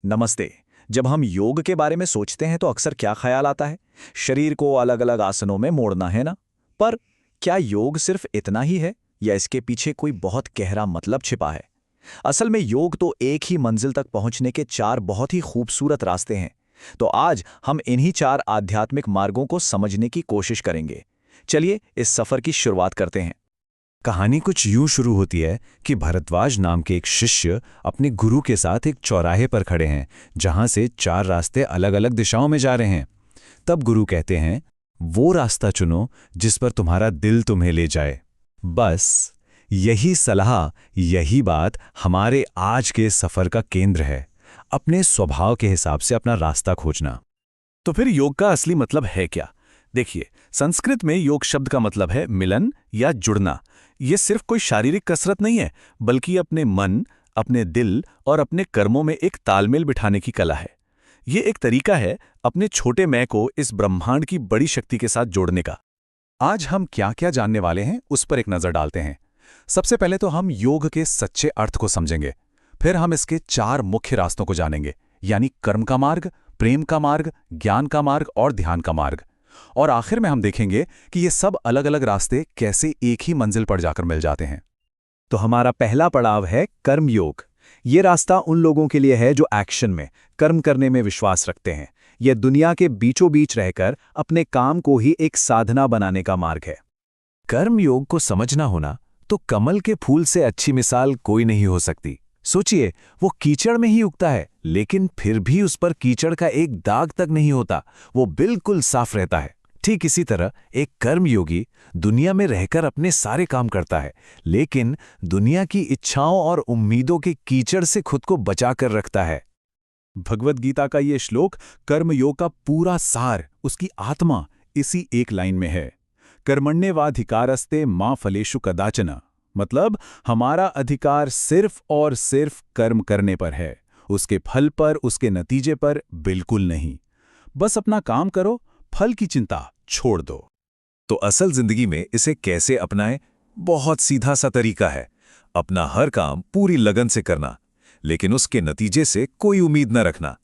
नमस्ते। जब हम योग के बारे में सोचते हैं तो अक्सर क्या ख्याल आता है? शरीर को अलग अलग आसनों में मोड़ना, है ना? पर क्या योग सिर्फ इतना ही है या इसके पीछे कोई बहुत गहरा मतलब छिपा है? असल में योग तो एक ही मंजिल तक पहुंचने के चार बहुत ही खूबसूरत रास्ते हैं। तो आज हम इन्हीं चार आध्यात्मिक मार्गों को समझने की कोशिश करेंगे। चलिए इस सफर की शुरुआत करते हैं। कहानी कुछ यूं शुरू होती है कि भरद्वाज नाम के एक शिष्य अपने गुरु के साथ एक चौराहे पर खड़े हैं जहां से चार रास्ते अलग अलग दिशाओं में जा रहे हैं। तब गुरु कहते हैं, वो रास्ता चुनो जिस पर तुम्हारा दिल तुम्हें ले जाए। बस यही सलाह, यही बात हमारे आज के सफर का केंद्र है। अपने स्वभाव के हिसाब से अपना रास्ता खोजना। तो फिर योग का असली मतलब है क्या? देखिए, संस्कृत में योग शब्द का मतलब है मिलन या जुड़ना। ये सिर्फ कोई शारीरिक कसरत नहीं है, बल्कि अपने मन, अपने दिल और अपने कर्मों में एक तालमेल बिठाने की कला है। ये एक तरीका है अपने छोटे मैं को इस ब्रह्मांड की बड़ी शक्ति के साथ जोड़ने का। आज हम क्या क्या जानने वाले हैं उस पर एक नजर डालते हैं। सबसे पहले तो हम योग के सच्चे अर्थ को समझेंगे। फिर हम इसके चार मुख्य रास्तों को जानेंगे, यानी कर्म का मार्ग, प्रेम का मार्ग, ज्ञान का मार्ग और ध्यान का मार्ग। और आखिर में हम देखेंगे कि ये सब अलग अलग रास्ते कैसे एक ही मंजिल पर जाकर मिल जाते हैं। तो हमारा पहला पड़ाव है कर्म योग। ये रास्ता उन लोगों के लिए है जो एक्शन में, कर्म करने में विश्वास रखते हैं। यह दुनिया के बीचों बीच रहकर अपने काम को ही एक साधना बनाने का मार्ग है। कर्म योग को समझना होना तो कमल के फूल से अच्छी मिसाल कोई नहीं हो सकती। सोचिए, वो कीचड़ में ही उगता है, लेकिन फिर भी उस पर कीचड़ का एक दाग तक नहीं होता। वो बिल्कुल साफ रहता है। ठीक इसी तरह एक कर्मयोगी दुनिया में रहकर अपने सारे काम करता है, लेकिन दुनिया की इच्छाओं और उम्मीदों के कीचड़ से खुद को बचाकर रखता है। भगवद गीता का ये श्लोक कर्मयोग का पूरा सार, उसकी आत्मा इसी एक लाइन में है। कर्मण्येवाधिकारस्ते मा फलेषु कदाचन। मतलब हमारा अधिकार सिर्फ और सिर्फ कर्म करने पर है, उसके फल पर, उसके नतीजे पर बिल्कुल नहीं। बस अपना काम करो, फल की चिंता छोड़ दो। तो असल जिंदगी में इसे कैसे अपनाएं? बहुत सीधा सा तरीका है। अपना हर काम पूरी लगन से करना, लेकिन उसके नतीजे से कोई उम्मीद न रखना।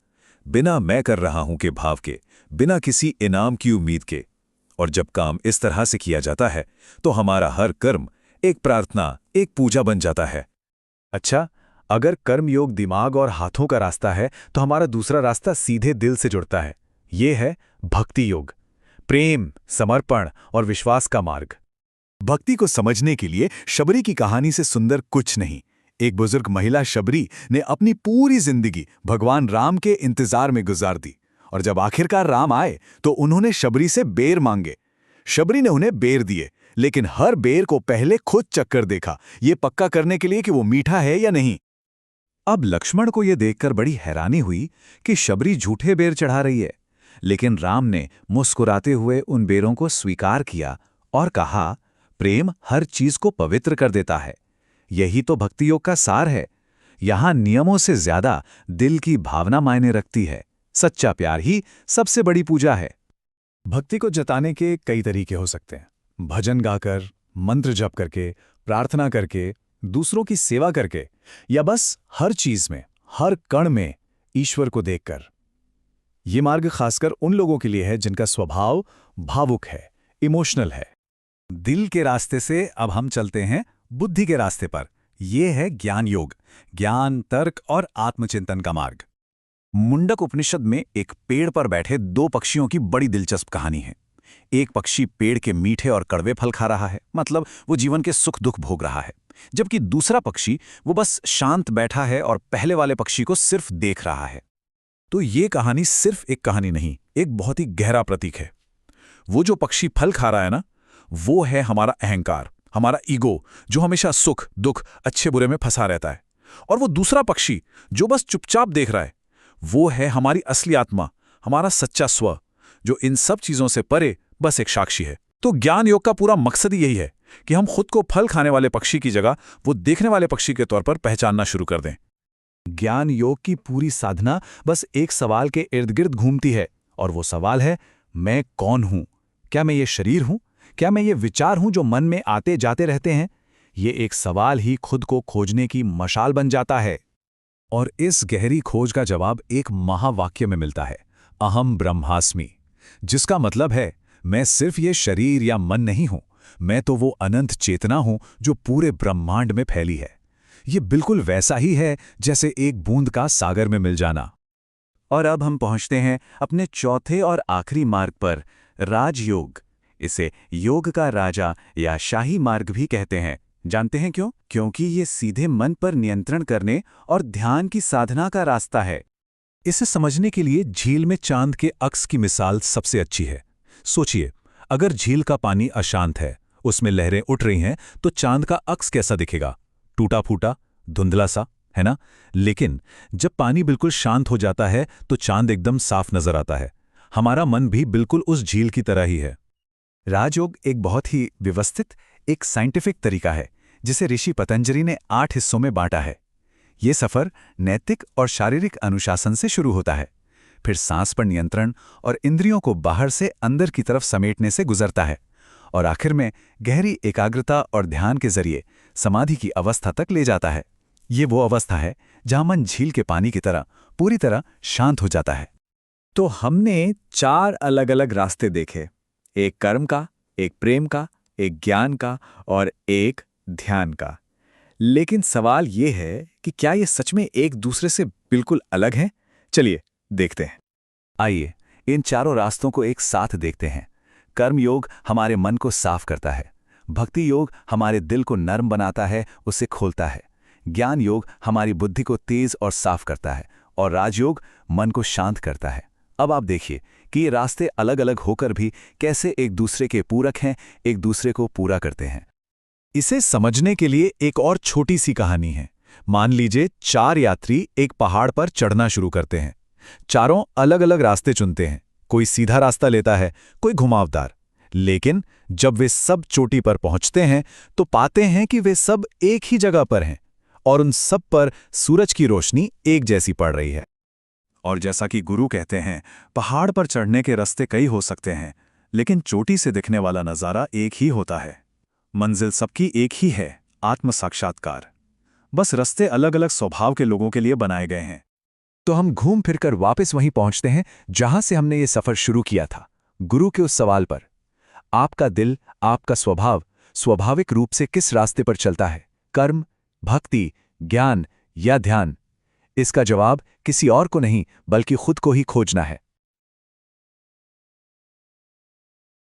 बिना मैं कर रहा हूं के भाव के, बिना किसी इनाम की उम्मीद के। और जब काम इस तरह से किया जाता है तो हमारा हर कर्म एक प्रार्थना, एक पूजा बन जाता है। अच्छा, अगर कर्म योग दिमाग और हाथों का रास्ता है तो हमारा दूसरा रास्ता सीधे दिल से जुड़ता है। ये है भक्ति योग, प्रेम, समर्पण और विश्वास का मार्ग। भक्ति को समझने के लिए शबरी की कहानी से सुंदर कुछ नहीं। एक बुजुर्ग महिला शबरी ने अपनी पूरी जिंदगी भगवान राम के इंतजार में गुजार दी, और जब आखिरकार राम आए तो उन्होंने शबरी से बेर मांगे। शबरी ने उन्हें बेर दिए, लेकिन हर बेर को पहले खुद चक्कर देखा, ये पक्का करने के लिए कि वो मीठा है या नहीं। अब लक्ष्मण को यह देखकर बड़ी हैरानी हुई कि शबरी झूठे बेर चढ़ा रही है, लेकिन राम ने मुस्कुराते हुए उन बेरों को स्वीकार किया और कहा, प्रेम हर चीज को पवित्र कर देता है। यही तो भक्ति योग का सार है। यहां नियमों से ज्यादा दिल की भावना मायने रखती है। सच्चा प्यार ही सबसे बड़ी पूजा है। भक्ति को जताने के कई तरीके हो सकते हैं। भजन गाकर, मंत्र जप करके, प्रार्थना करके, दूसरों की सेवा करके, या बस हर चीज में, हर कण में ईश्वर को देखकर। ये मार्ग खासकर उन लोगों के लिए है जिनका स्वभाव भावुक है, इमोशनल है। दिल के रास्ते से अब हम चलते हैं बुद्धि के रास्ते पर। यह है ज्ञान योग, ज्ञान, तर्क और आत्मचिंतन का मार्ग। मुंडक उपनिषद में एक पेड़ पर बैठे दो पक्षियों की बड़ी दिलचस्प कहानी है। एक पक्षी पेड़ के मीठे और कड़वे फल खा रहा है, मतलब वो जीवन के सुख दुख भोग रहा है, जबकि दूसरा पक्षी वो बस शांत बैठा है और पहले वाले पक्षी को सिर्फ देख रहा है। तो ये कहानी सिर्फ एक कहानी नहीं, एक बहुत ही गहरा प्रतीक है। वो जो पक्षी फल खा रहा है ना, वो है हमारा अहंकार, हमारा ईगो, जो हमेशा सुख दुख, अच्छे बुरे में फंसा रहता है। और वो दूसरा पक्षी जो बस चुपचाप देख रहा है, वो है हमारी असली आत्मा, हमारा सच्चा स्व, जो इन सब चीजों से परे बस एक साक्षी है। तो ज्ञान योग का पूरा मकसद ही यही है कि हम खुद को फल खाने वाले पक्षी की जगह वो देखने वाले पक्षी के तौर पर पहचानना शुरू कर दें। ज्ञान योग की पूरी साधना बस एक सवाल के इर्द गिर्द घूमती है, और वो सवाल है, मैं कौन हूं? क्या मैं ये शरीर हूं? क्या मैं ये विचार हूं जो मन में आते जाते रहते हैं? ये एक सवाल ही खुद को खोजने की मशाल बन जाता है। और इस गहरी खोज का जवाब एक महावाक्य में मिलता है, अहम ब्रह्मास्मि, जिसका मतलब है मैं सिर्फ ये शरीर या मन नहीं हूं, मैं तो वो अनंत चेतना हूं जो पूरे ब्रह्मांड में फैली है। ये बिल्कुल वैसा ही है जैसे एक बूंद का सागर में मिल जाना। और अब हम पहुंचते हैं अपने चौथे और आखिरी मार्ग पर, राजयोग। इसे योग का राजा या शाही मार्ग भी कहते हैं। जानते हैं क्यों? क्योंकि ये सीधे मन पर नियंत्रण करने और ध्यान की साधना का रास्ता है। इसे समझने के लिए झील में चांद के अक्स की मिसाल सबसे अच्छी है। सोचिए, अगर झील का पानी अशांत है, उसमें लहरें उठ रही हैं, तो चांद का अक्स कैसा दिखेगा? टूटा फूटा, धुंधला सा, है ना? लेकिन जब पानी बिल्कुल शांत हो जाता है तो चांद एकदम साफ नजर आता है। हमारा मन भी बिल्कुल उस झील की तरह ही है। राजयोग एक बहुत ही व्यवस्थित, एक साइंटिफिक तरीका है जिसे ऋषि पतंजलि ने 8 हिस्सों में बांटा है। ये सफर नैतिक और शारीरिक अनुशासन से शुरू होता है, फिर सांस पर नियंत्रण और इंद्रियों को बाहर से अंदर की तरफ समेटने से गुजरता है, और आखिर में गहरी एकाग्रता और ध्यान के जरिए समाधि की अवस्था तक ले जाता है। ये वो अवस्था है जहां मन झील के पानी की तरह पूरी तरह शांत हो जाता है। तो हमने 4 अलग-अलग रास्ते देखे, एक कर्म का, एक प्रेम का, एक ज्ञान का और एक ध्यान का। लेकिन सवाल ये है कि क्या ये सच में एक दूसरे से बिल्कुल अलग हैं? चलिए देखते हैं। आइए इन चारों रास्तों को एक साथ देखते हैं। कर्म योग हमारे मन को साफ करता है, भक्ति योग हमारे दिल को नर्म बनाता है, उसे खोलता है, ज्ञान योग हमारी बुद्धि को तेज और साफ करता है, और राजयोग मन को शांत करता है। अब आप देखिए कि ये रास्ते अलग अलग होकर भी कैसे एक दूसरे के पूरक हैं, एक दूसरे को पूरा करते हैं। इसे समझने के लिए एक और छोटी सी कहानी है। मान लीजिए 4 यात्री एक पहाड़ पर चढ़ना शुरू करते हैं। चारों अलग अलग रास्ते चुनते हैं, कोई सीधा रास्ता लेता है, कोई घुमावदार। लेकिन जब वे सब चोटी पर पहुंचते हैं तो पाते हैं कि वे सब एक ही जगह पर हैं, और उन सब पर सूरज की रोशनी एक जैसी पड़ रही है। और जैसा कि गुरु कहते हैं, पहाड़ पर चढ़ने के रास्ते कई हो सकते हैं, लेकिन चोटी से दिखने वाला नज़ारा एक ही होता है। मंजिल सबकी एक ही है, आत्म साक्षात्कार। बस रास्ते अलग अलग स्वभाव के लोगों के लिए बनाए गए हैं। तो हम घूम फिरकर वापस वहीं पहुंचते हैं जहां से हमने ये सफर शुरू किया था, गुरु के उस सवाल पर। आपका दिल, आपका स्वभाव स्वाभाविक रूप से किस रास्ते पर चलता है? कर्म, भक्ति, ज्ञान या ध्यान? इसका जवाब किसी और को नहीं बल्कि खुद को ही खोजना है।